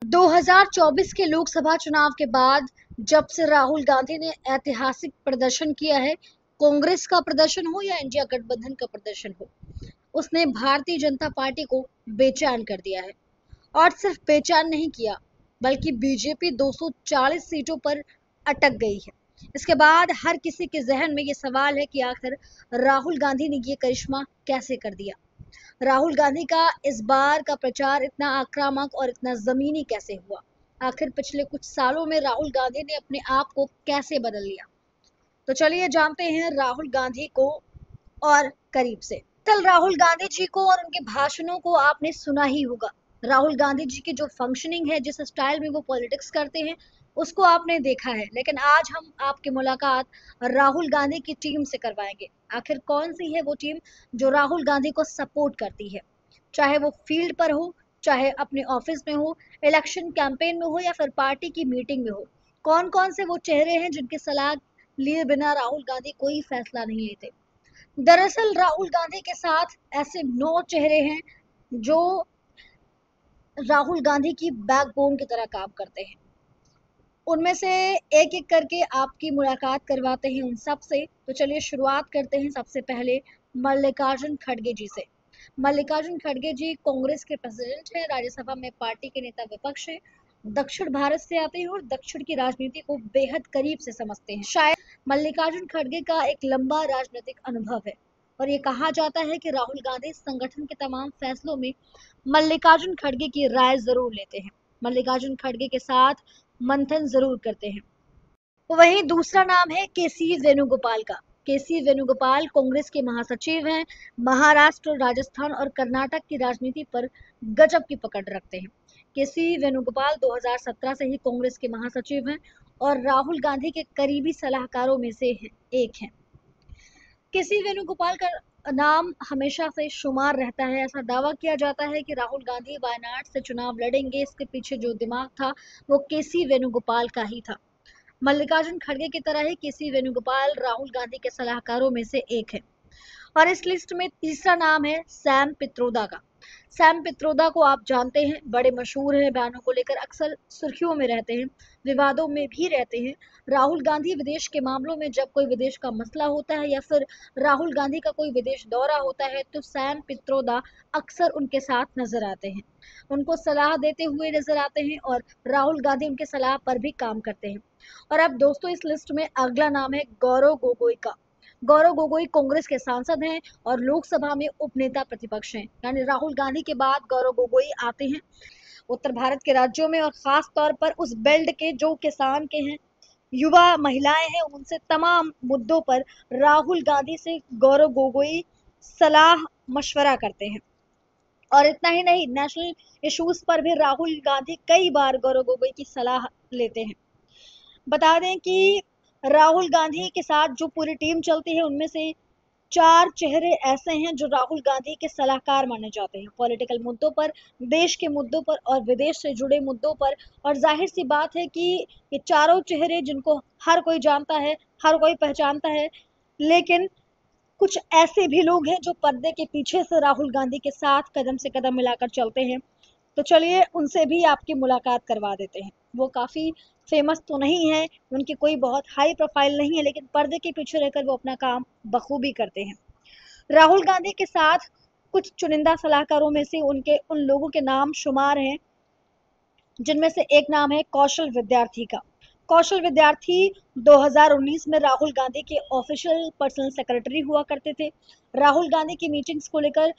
2024 के लोकसभा चुनाव के बाद जब से राहुल गांधी ने ऐतिहासिक प्रदर्शन किया है, कांग्रेस का प्रदर्शन हो या इंडिया गठबंधन का प्रदर्शन हो, उसने भारतीय जनता पार्टी को बेचैन कर दिया है। और सिर्फ बेचैन नहीं किया, बल्कि बीजेपी 240 सीटों पर अटक गई है। इसके बाद हर किसी के जहन में ये सवाल है कि आखिर राहुल गांधी ने ये करिश्मा कैसे कर दिया। राहुल गांधी का इस बार का प्रचार इतना आक्रामक और इतना जमीनी कैसे हुआ। आखिर पिछले कुछ सालों में राहुल गांधी ने अपने आप को कैसे बदल लिया। तो चलिए जानते हैं राहुल गांधी को और करीब से। कल राहुल गांधी जी को और उनके भाषणों को आपने सुना ही होगा। राहुल गांधी जी की जो फंक्शनिंग है, जिस स्टाइल में वो पॉलिटिक्स करते हैं, उसको आपने देखा है। लेकिन आज हम आपकी मुलाकात राहुल गांधी की टीम से करवाएंगे। आखिर कौन सी है वो टीम जो राहुल गांधी को सपोर्ट करती है, चाहे वो फील्ड पर हो, चाहे अपने ऑफिस में हो, इलेक्शन कैंपेन में हो या फिर पार्टी की मीटिंग में हो। कौन कौन से वो चेहरे हैं जिनकी सलाह लिए बिना राहुल गांधी कोई फैसला नहीं लेते। दरअसल राहुल गांधी के साथ ऐसे 9 चेहरे हैं जो राहुल गांधी की बैकबोन की तरह काम करते हैं। उनमें से एक एक करके आपकी मुलाकात करवाते हैं उन सब से। तो चलिए शुरुआत करते हैं सबसे पहले मल्लिकार्जुन खड़गे जी से। मल्लिकार्जुन खड़गे जी कांग्रेस के प्रेसिडेंट हैं, राज्यसभा में पार्टी के नेता विपक्ष हैं, दक्षिण भारत से आते हैं और दक्षिण की राजनीति को बेहद करीब से समझते हैं। शायद मल्लिकार्जुन खड़गे का एक लंबा राजनीतिक अनुभव है और ये कहा जाता है कि राहुल गांधी संगठन के तमाम फैसलों में मल्लिकार्जुन खड़गे की राय जरूर लेते हैं, मल्लिकार्जुन खड़गे के साथ मंथन जरूर करते हैं। वहीं दूसरा नाम है केसी वेणुगोपाल का। केसी वेणुगोपाल कांग्रेस के महासचिव हैं। महाराष्ट्र, राजस्थान और कर्नाटक की राजनीति पर गजब की पकड़ रखते हैं। केसी वेणुगोपाल 2017 से ही कांग्रेस के महासचिव हैं और राहुल गांधी के करीबी सलाहकारों में से एक हैं। केसी वेणुगोपाल का नाम हमेशा से शुमार रहता है। ऐसा दावा किया जाता है कि राहुल गांधी वायनाड से चुनाव लड़ेंगे। इसके पीछे जो दिमाग था वो केसी वेणुगोपाल का ही था। मल्लिकार्जुन खड़गे की तरह ही केसी वेणुगोपाल राहुल गांधी के सलाहकारों में से एक है। और इस लिस्ट में तीसरा नाम है सैम पित्रोदा का। सैम पित्रोदा को आप जानते हैं, बड़े मशहूर हैं, बयानों को लेकर अक्सर सुर्खियों में रहते हैं, विवादों में भी रहते हैं। राहुल गांधी विदेश के मामलों में जब कोई विदेश का मसला होता है या फिर राहुल गांधी का कोई विदेश दौरा होता है तो सैम पित्रोदा अक्सर उनके साथ नजर आते हैं, उनको सलाह देते हुए नजर आते हैं और राहुल गांधी उनके सलाह पर भी काम करते हैं। और अब दोस्तों इस लिस्ट में अगला नाम है गौरव गोगोई का। गौरव गोगोई कांग्रेस के सांसद हैं और लोकसभा में उपनेता प्रतिपक्ष हैं, यानी राहुल गांधी के बाद गौरव गोगोई आते हैं। उत्तर भारत के राज्यों में और खास तौर पर उस बेल्ट के जो किसान के हैं, युवा महिलाएं हैं, उनसे तमाम मुद्दों पर राहुल गांधी से गौरव गोगोई सलाह मशवरा करते हैं। और इतना ही नहीं, नेशनल इश्यूज पर भी राहुल गांधी कई बार गौरव गोगोई की सलाह लेते हैं। बता दें कि राहुल गांधी के साथ जो पूरी टीम चलती है उनमें से 4 चेहरे ऐसे हैं जो राहुल गांधी के सलाहकार माने जाते हैं, पॉलिटिकल मुद्दों पर, देश के मुद्दों पर और विदेश से जुड़े मुद्दों पर। और जाहिर सी बात है कि ये चारों चेहरे जिनको हर कोई जानता है, हर कोई पहचानता है, लेकिन कुछ ऐसे भी लोग हैं जो पर्दे के पीछे से राहुल गांधी के साथ कदम से कदम मिलाकर चलते हैं। तो चलिए उनसे भी आपकी मुलाकात करवा देते हैं। वो काफी फेमस तो नहीं है, उनकी कोई बहुत हाई प्रोफाइल नहीं है, लेकिन पर्दे के पीछे रहकर वो अपना काम बखूबी करते हैं। राहुल गांधी के साथ कुछ चुनिंदा सलाहकारों में से उनके उन लोगों के नाम शुमार हैं जिनमें से एक नाम है कौशल विद्यार्थी का। कौशल विद्यार्थी 2019 में राहुल गांधी के ऑफिशियल पर्सनल सेक्रेटरी हुआ करते थे। राहुल गांधी की मीटिंग्स को लेकर,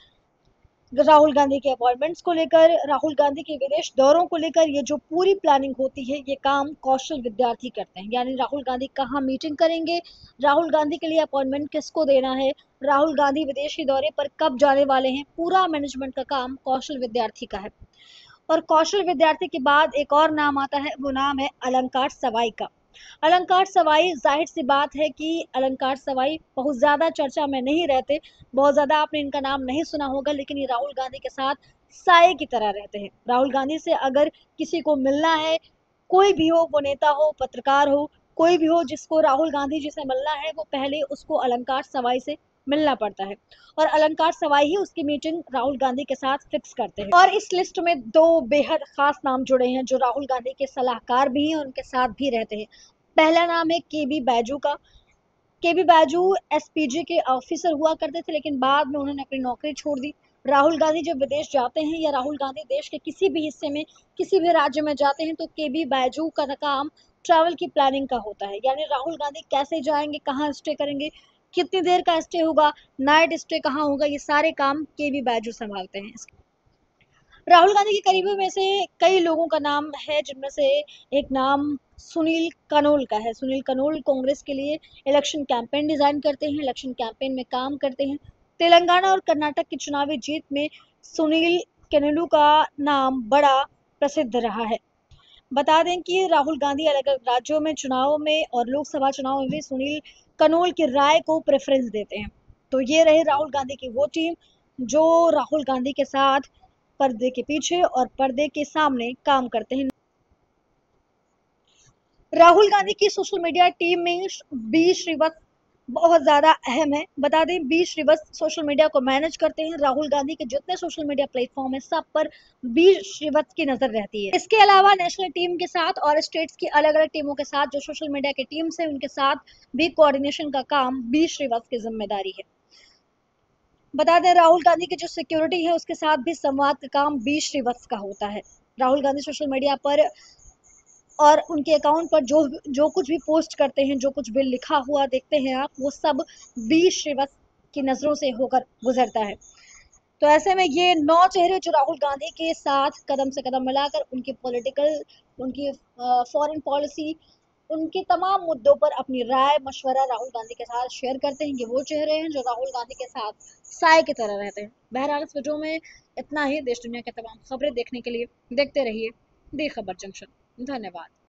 राहुल गांधी के अपॉइंटमेंट्स को लेकर, राहुल गांधी के विदेश दौरों को लेकर ये जो पूरी प्लानिंग होती है ये काम कौशल विद्यार्थी करते हैं। यानी राहुल गांधी कहाँ मीटिंग करेंगे, राहुल गांधी के लिए अपॉइंटमेंट किसको देना है, राहुल गांधी विदेशी दौरे पर कब जाने वाले हैं, पूरा मैनेजमेंट का काम कौशल विद्यार्थी का है। और कौशल विद्यार्थी के बाद एक और नाम आता है, वो नाम है अलंकार सवाई का। अलंकार सवाई, जाहिर सी बात है कि अलंकार सवाई बहुत ज्यादा चर्चा में नहीं रहते, बहुत ज्यादा आपने इनका नाम नहीं सुना होगा, लेकिन ये राहुल गांधी के साथ साये की तरह रहते हैं। राहुल गांधी से अगर किसी को मिलना है, कोई भी हो, वो नेता हो, पत्रकार हो, कोई भी हो, जिसको राहुल गांधी जी से मिलना है, वो पहले उसको अलंकार सवाई से मिलना पड़ता है और अलंकार सवाई ही उसकी मीटिंग राहुल गांधी के साथ फिक्स करते हैं। और इस लिस्ट में दो बेहद खास नाम जुड़े हैं जो राहुल गांधी के सलाहकार भी हैं और उनके साथ भी रहते हैं। पहला नाम है केबी बैजू का। केबी बाजू एसपीजी के ऑफिसर हुआ करते थे, लेकिन बाद में उन्होंने अपनी नौकरी छोड़ दी। राहुल गांधी जब विदेश जाते हैं या राहुल गांधी देश के किसी भी हिस्से में किसी भी राज्य में जाते हैं तो केबी बाजू का काम ट्रैवल की प्लानिंग का होता है, यानी राहुल गांधी कैसे जाएंगे, कहाँ स्टे करेंगे, कितनी देर का स्टे होगा, नाइट स्टे कहाँ होगा, ये सारे काम केबी बाजू संभालते हैं। राहुल गांधी के करीबियों में से कई लोगों का नाम है, जिनमें से एक नाम सुनील कनोल का है। सुनील कनोल कांग्रेस के लिए इलेक्शन कैंपेन डिजाइन करते हैं, इलेक्शन कैंपेन में काम करते हैं। तेलंगाना और कर्नाटक की चुनावी जीत में सुनील कनोलू का नाम बड़ा प्रसिद्ध रहा है। बता दें कि राहुल गांधी अलग अलग राज्यों में चुनाव में और लोकसभा चुनाव में भी सुनील कनोल की राय को प्रेफरेंस देते हैं। तो ये रहे राहुल गांधी की वो टीम जो राहुल गांधी के साथ पर्दे के पीछे और पर्दे के सामने काम करते हैं। राहुल गांधी की सोशल मीडिया टीम में बी श्रीवत्स बहुत ज्यादा अहम है। बता दें बी श्रीवत्स सोशल मीडिया को मैनेज करते हैं। राहुल गांधी के जितने सोशल मीडिया प्लेटफॉर्म है सब पर बी श्रीवत्स की नजर रहती है। इसके अलावा नेशनल टीम के साथ और स्टेट्स की अलग अलग टीमों के साथ जो सोशल मीडिया की टीम्स है उनके साथ भी कोऑर्डिनेशन का काम बी श्रीवत्स की जिम्मेदारी है। बता दें राहुल गांधी की जो सिक्योरिटी है उसके साथ भी संवाद का काम बी श्रीवत्स का होता है। राहुल गांधी सोशल मीडिया पर और उनके अकाउंट पर जो जो कुछ भी पोस्ट करते हैं, जो कुछ भी लिखा हुआ देखते हैं आप, वो सब बी श्रीवत्स की नजरों से होकर गुजरता है। तो ऐसे में ये 9 चेहरे जो राहुल गांधी के साथ कदम से कदम मिलाकर उनकी पॉलिटिकल, उनकी फॉरेन पॉलिसी, उनके तमाम मुद्दों पर अपनी राय मशवरा राहुल गांधी के साथ शेयर करते हैं, ये वो चेहरे हैं जो राहुल गांधी के साथ साय की तरह रहते हैं। बहरहाल इस वीडियो में इतना ही। देश दुनिया के तमाम खबरें देखने के लिए देखते रहिए दी खबर जंक्शन। धन्यवाद।